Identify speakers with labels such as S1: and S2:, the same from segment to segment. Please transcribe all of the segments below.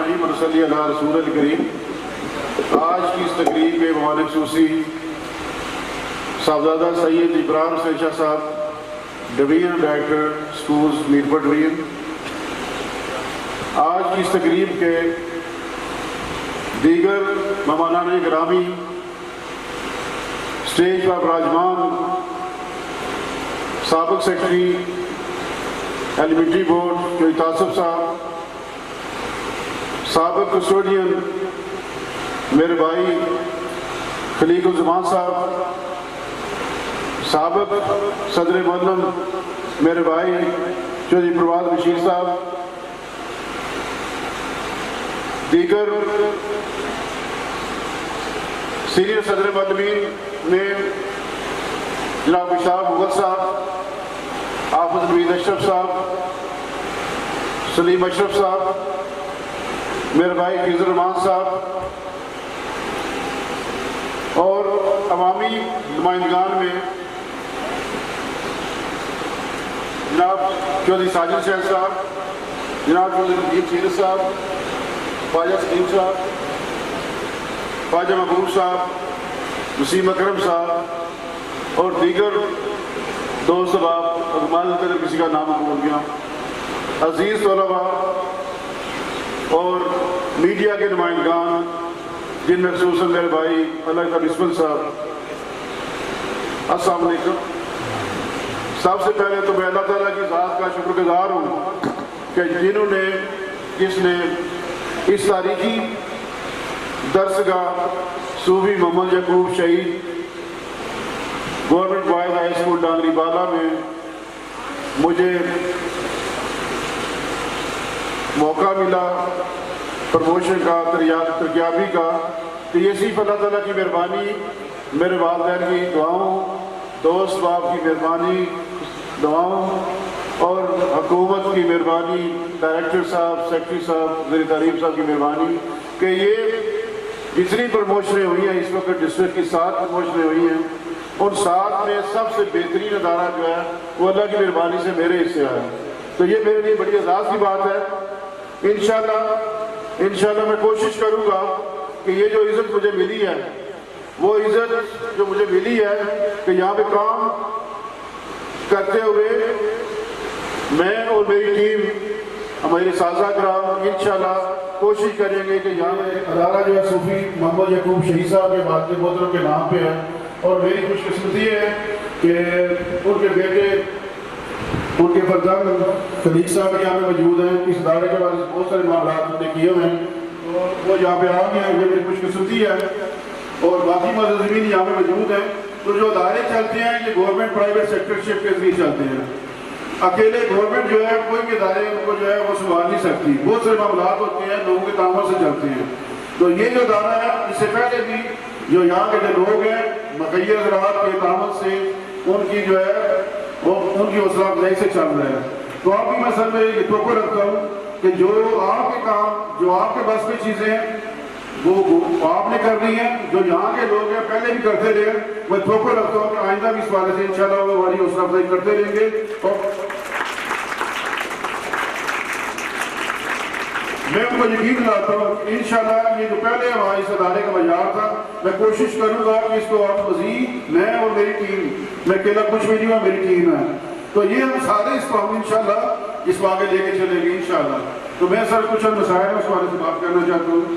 S1: الرحیم صلی اللہ رسول الکریم۔ آج کی اس تقریب کے مہمان خصوصی صاحبزادہ سید ابراہیم حسین شاہ صاحب، division director schools Mirpur division. آج کی اس تقریب کے دیگر مہمانان گرامی، اسٹیج پر براجمان سابق سیکرٹری ایلیمنٹری بورڈ جو تاصف صاحب، سابق کسٹوڈین میرے بھائی خلیق الزمان صاحب، سابق صدر معلم میرے بھائی چودھری پرواز بشیر صاحب، دیگر سینئر صدر معلمین میں جناب اشتاق مغل صاحب، حافظ نوید اشرف صاحب، سلیم اشرف صاحب، میرے بھائی فیض الرحمان صاحب، اور عوامی نمائندگان میں جناب چودھری ساجد شیخ صاحب، جناب چودھری ندیم سیرت صاحب، خواجہ سلیم صاحب، خواجہ محبوب صاحب، وسیم اکرم صاحب اور دیگر دوست احباب، اگر کسی کا نام بھول گیا، عزیز طلباء اور میڈیا کے نمائندگان جن میں خصوصاً میرے بھائی اللہ کا بسمل صاحب، السلام علیکم۔ سب سے پہلے تو میں اللہ تعالیٰ کی ذات کا شکر گزار ہوں کہ جس نے اس تاریخی درسگاہ صوفی محمد یعقوب شہید government boys high school Dangri بالا میں مجھے موقع ملا پروموشن کا، ترقیابی کا، تو یہ صرف اللہ تعالیٰ کی مہربانی، میرے والدین کی دعاؤں، دوست باپ کی مہربانی دعاؤں اور حکومت کی مہربانی، ڈائریکٹر صاحب، سیکرٹری صاحب، وزیر تعلیم صاحب کی مہربانی کہ یہ جتنی پروموشنیں ہوئی ہیں اس وقت ڈسٹرکٹ کی 7 پروموشنیں ہوئی ہیں، ان 7 میں سب سے بہترین ادارہ جو ہے وہ اللہ کی مہربانی سے میرے حصے آیا، تو یہ میرے لیے بڑی اعزاز کی بات ہے۔ انشاءاللہ میں کوشش کروں گا کہ یہ جو عزت مجھے ملی ہے، وہ عزت جو مجھے ملی ہے کہ یہاں پہ کام کرتے ہوئے میں اور میری ٹیم، ہمارے سازہ کرام انشاءاللہ کوشش کریں گے کہ یہاں پہ ادارہ جو ہے صوفی محمد یعقوب شہید صاحب کے والد محترم کے نام پہ ہے، اور میری خوش قسمتی ہے کہ ان کے بیٹے، ان کے فرزند خلیق صاحب یہاں پہ موجود ہیں۔ اس ادارے کے بارے میں بہت سارے معاملات انہوں نے کیے ہوئے ہیں، تو وہ یہاں پہ آ گئے ہیں، یہ میری خوش قسمتی ہے، اور باقی معززین یہاں پہ موجود ہیں۔ تو جو ادارے چلتے ہیں یہ گورنمنٹ پرائیویٹ سیکٹرشپ کے ذریعے چلتے ہیں، اکیلے گورنمنٹ جو ہے کوئی بھی ادارے ان کو جو ہے وہ سنبھال نہیں سکتی، بہت سے معاملات ہوتے ہیں لوگوں کے تعاون سے چلتے ہیں۔ تو یہ جو ادارہ ہے اس سے پہلے بھی جو یہاں کے جو لوگ ہیں مخیر حضرات کے تعاون سے ان کی جو ہے وہ ان کی حوصلہ افزائی سے چل رہا ہے۔ تو آپ بھی میں سر میں یہ توقع رکھتا ہوں کہ جو آپ کے کام، جو آپ کے بس میں چیزیں ہیں وہ آپ نے کرنی ہے، جو یہاں کے لوگ ہیں پہلے بھی کرتے رہے، میں توقع رکھتا ہوں کہ آئندہ بھی اس والے سے انشاءاللہ وہ ہماری حوصلہ افزائی کرتے رہیں گے۔ اور میں ان کو یقین دلاتا ہوں کہ انشاءاللہ یہ جو پہلے ہمارے اس ادارے کا معیار تھا، میں کوشش کروں گا کہ اس کو آپ مزید، میں اور میری ٹیم، میں اکیلا کچھ بھی نہیں ہوں، میری ٹیم ہے، تو یہ ہم سارے اس کو ہم انشاءاللہ اس کو آگے لے کے چلیں گے انشاءاللہ۔ تو میں سر کچھ مسائل اس والے سے بات کرنا چاہتا ہوں۔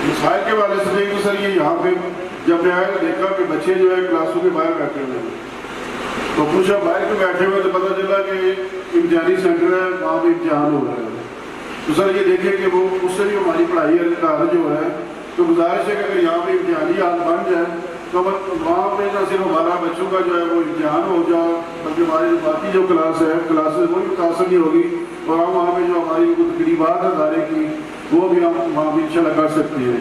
S1: مسائل کے والے سے دیکھیں سر، یہ یہاں پہ جب میں آیا دیکھا کہ بچے جو ہے کلاسوں کے باہر بیٹھے ہوئے ہیں، تو کچھ اب باہر کے بیٹھے ہوئے تو پتہ چلا کہ امتحانی سینٹر ہے، وہاں پہ امتحان ہو رہا ہے۔ تو سر یہ دیکھیں کہ وہ اس سے بھی ہماری پڑھائی کا جو ہے، تو گزارش ہے کہ اگر یہاں پہ امتحانی حال بن جائے تو وہاں پہ نہ صرف ہمارا بچوں کا جو ہے وہ امتحان ہو جائے، بلکہ ہماری باقی جو کلاسز وہ بھی متاثر نہیں ہوگی، اور ہم وہاں پہ جو ہماری تقریبات ہے ادارے کی وہ بھی ہم وہاں بھی انشاءاللہ کر سکتے ہیں۔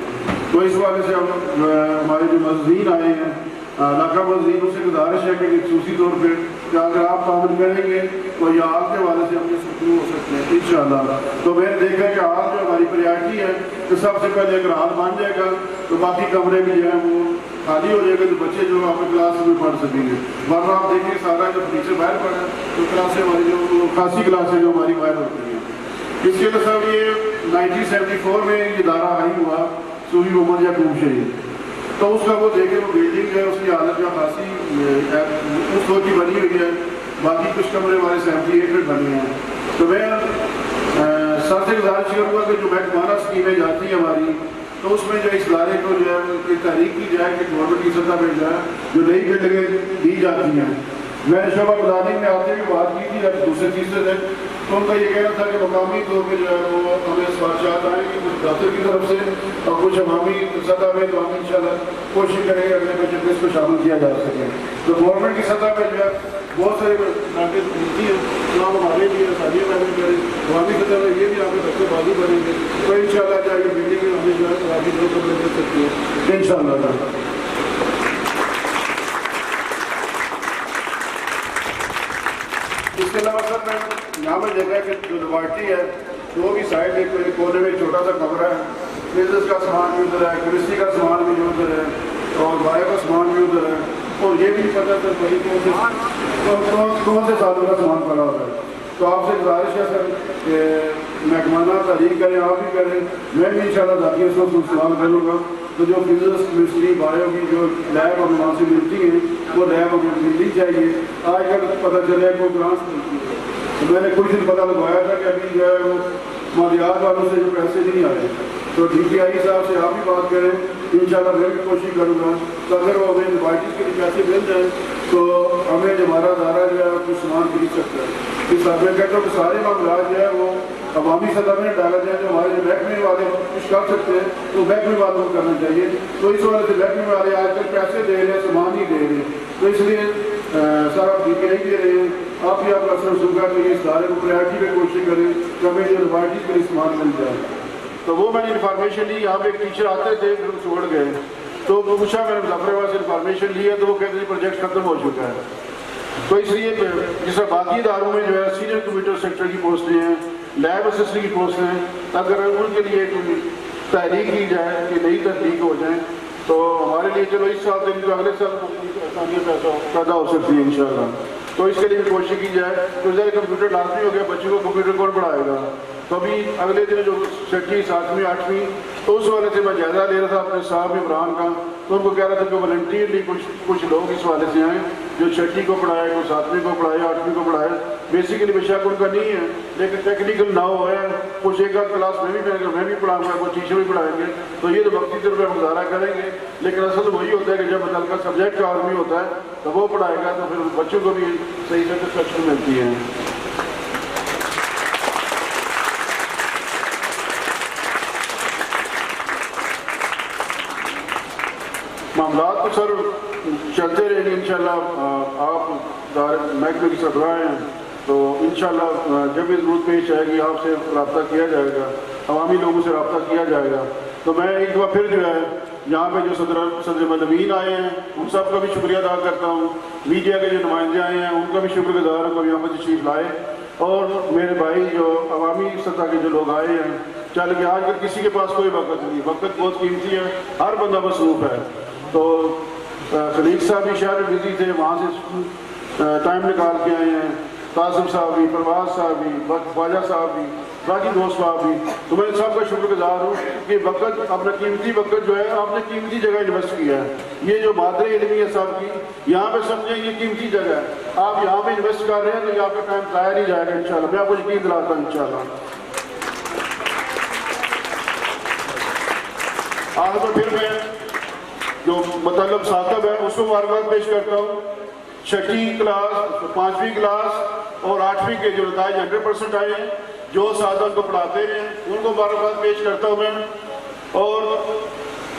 S1: تو اس والے سے ہم ہمارے جو معززین آئے ہیں، علاقہ معززین، اس سے گزارش ہے کہ خصوصی طور پہ یا اگر آپ تعامل کریں گے تو یہ آگ کے حوالے سے ہم یہ سکون ہو سکتے ہیں انشاءاللہ. تو میں نے دیکھا کہ آج جو ہماری پریارٹی ہے کہ سب سے پہلے اگر حال بن جائے گا تو باقی کمرے بھی جو ہے وہ خالی ہو جائے گا، تو بچے جو اپنے کلاس میں پڑھ سکیں گے. ورنہ آپ دیکھیں سارا جو ٹیچر باہر پڑھا تو کلاسیں ہماری جو خاصی کلاسیں جو ہماری باہر ہوتی ہیں. اس کے لیے سر یہ 1974 میں یہ ادارہ آئی ہوا صوفی محمد یعقوب شہید، تو اس کا وہ دیکھیں وہ بلڈنگ ہے، اس کی حالت جو خاصی اس دور کی بنی ہوئی ہے. باقی کچھ کمرے ہمارے 78 میں بنے ہیں. تو میں سر سے گزارش کروں گا کہ جو محکمانہ اسکیمیں جاتی ہیں ہماری، تو اس میں جو اس ادارے کو جو ہے تحریک کی جائے کہ گورنمنٹ کی سطح پہ جو ہے جو نئی بلڈنگیں دی جاتی ہیں. میں نے شعبہ پلاننگ میں آتے بھی بات کی تھی اب دوسرے تیسرے دن، تو ان کا یہ کہنا تھا کہ مقامی طور پہ جو ہے وہ ہمیں سفارشات آئیں گی کچھ دفتر کی طرف سے اور کچھ عوامی سطح پہ، تو ہم انشاءاللہ کوشش کریں گے اگلے بجٹ میں اس کو شامل کیا جا سکے. تو گورنمنٹ کی سطح پہ جو ہے بہت ساری باتیں ملتی ہیں جو آپ ہمارے لیے آسانیاں پیدا کریں. عوامی سطح پہ یہ بھی آپ دفتر بازی بنیں گے تو انشاءاللہ جائے گی بلڈنگ ہمیں جو ہے کافی دو کمرے دے سکتی ہے انشاءاللہ. اس کے علاوہ سر میں یہاں پہ دیکھا ہے کہ جو لیبارٹری ہے وہ بھی سائڈ میں کوئی کونے میں چھوٹا سا کمرہ ہے، بزنس کا سامان بھی ادھر ہے، کیمسٹری کا سامان بھی ادھر ہے اور بایو کا سامان بھی ادھر ہے. اور یہ بھی پتہ سر بھائی کون سے سالوں کا سامان پڑا ہوتا ہے. تو آپ سے گزارش ہے سر کہ محکمانہ تحریک کریں، آپ بھی کریں، میں بھی انشاءاللہ ذاتی اس وقت استعمال کروں گا. تو جو فزکس کیمسٹری بایو کی جو لیب ہمیں وہاں سے ملتی ہیں وہ لیب ہمیں ملنی چاہیے. آج کل پتہ چلے کو گرانٹس ملتی ہے، تو میں نے کچھ دن پتہ لگوایا تھا کہ ابھی جو ہے وہ مالیات والوں سے جو پیسے نہیں آئے. تو ڈی پی آئی صاحب سے آپ بھی بات کریں، انشاءاللہ میں بھی کوشش کروں گا تو اگر وہ ہمیں لیبارٹریز کے لیے پیسے مل جائیں تو ہمیں ہمارا ادارہ جو ہے کچھ سامان خرید سکتا ہے. اس طرح میں کہتا ہوں کہ سارے معاملات جو ہے وہ عوامی سطح میں ڈالا جائے. جو ہمارے جو محکمے والے کچھ کر سکتے ہیں تو محکمے والوں کو کرنا چاہیے. تو اس وجہ سے محکمے والے آج کل پیسے دے رہے ہیں، سامان ہی دے رہے ہیں. تو اس لیے سر آپ ڈی پی آئی دے رہے ہیں، آپ بھی آپ کا اثر سنگا کہ اس ادارے کو پریارٹی پہ کوشش کریں کہ ہمیں جو لیبارٹریز کے لیے سامان مل جائے. تو وہ میں نے انفارمیشن لی، یہاں پہ ایک ٹیچر آتے تھے پھر چھوڑ گئے، تو پوچھا میں نے مظفرآباد سے انفارمیشن لی ہے تو وہ کہتے ہیں پروجیکٹ ختم ہو چکا ہے. تو اس لیے جس طرح باقی اداروں میں جو ہے سینئر کمپیوٹر سیکٹر کی پوسٹیں ہیں، لیب اسسٹنٹ کی پوسٹیں ہیں، اگر ان کے لیے تحریک کی جائے کہ نئی تحریک ہو جائیں تو ہمارے لیے چلو اس سال سے جو اگلے سال آسانیاں پیدا ہو سکتی ہے انشاءاللہ. تو اس کے لیے بھی کوشش کی جائے. تو ذرا کمپیوٹر لازمی ہو گیا، بچوں کو کمپیوٹر کون پڑھائے گا. تو ابھی اگلے دن جو 6ویں 7ویں 8ویں تو اس والے سے میں جائزہ لے رہا تھا اپنے صاحب عمران کا، تو ان کو کہہ رہا تھا کہ والنٹیئرلی کچھ لوگ اس والے سے آئیں جو 6ویں کو پڑھائے، کوئی 7ویں کو پڑھائے، 8ویں کو پڑھائے. بیسیکلی بے شک ان کا نہیں ہے لیکن ٹیکنیکل نہ ہو ہے، کچھ ایک آدھ کلاس میں بھی پڑھاؤں گا، کچھ ٹیچر بھی پڑھائیں گے. تو یہ تو وقتی طور پہ گزارا کریں گے، لیکن اصل وہی ہوتا ہے کہ جب متعلقہ سبجیکٹ کا آدمی ہوتا ہے تو وہ پڑھائے گا تو پھر بچوں کو بھی صحیح سیٹسفیکشن ملتی ہے. معاملات تو سر چلتے رہیں گے انشاءاللہ. آپ محکمے کی سربراہ ہیں تو انشاءاللہ جب بھی ضرورت پیش آئے گی آپ سے رابطہ کیا جائے گا، عوامی لوگوں سے رابطہ کیا جائے گا. تو میں ایک دفعہ پھر جو ہے یہاں پہ جو صدر ملوین آئے ہیں ان سب کا بھی شکریہ ادا کرتا ہوں. میڈیا کے جو نمائندے آئے ہیں ان کا بھی شکر گزار ہوں کہ یہاں پہ تشریف لائے. اور میرے بھائی جو عوامی سطح کے جو لوگ آئے ہیں، چل کے آج کل کسی کے پاس کوئی وقت نہیں، وقت بہت قیمتی ہے، ہر بندہ مصروف ہے. تو خلیق صاحب بھی شہر میں بزی تھے، وہاں سے ٹائم نکال کے آئے ہیں، قاسم صاحب بھی، پرواز صاحب بھی، خواجہ صاحب بھی، باقی دوست صاحب بھی. تو میں سب کا شکر گزار ہوں کہ وقت اپنا قیمتی وقت جو ہے آپ نے قیمتی جگہ انویسٹ کیا ہے. یہ جو مادری علمی ہے صاحب کی یہاں پہ سمجھیں یہ قیمتی جگہ ہے، آپ یہاں پہ انویسٹ کر رہے ہیں تو یہاں پہ ٹائم ضائع نہیں جائے گا انشاءاللہ. میں آپ کو یقین دلاتا ہوں انشاءاللہ. آج تو پھر میں جو مطلب ثاقب ہے اس کو مبارکباد پیش کرتا ہوں. 6ویں کلاس، 5ویں کلاس اور 8ویں کے جو نتائج 100% آئے ہیں، جو اساتذہ ان کو پڑھاتے ہیں ان کو مبارکباد پیش کرتا ہوں میں. اور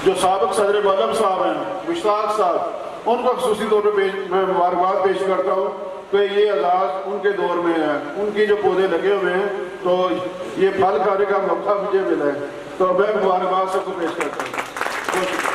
S1: جو سابق صدر معلم صاحب ہیں، مشتاق صاحب، ان کو خصوصی طور پہ میں مبارکباد پیش کرتا ہوں کہ یہ اعزاز ان کے دور میں ہے. ان کی جو پودے لگے ہوئے ہیں تو یہ پھل کھانے کا موقع مجھے ملا ہے، تو میں مبارکباد سب کو پیش کرتا ہوں.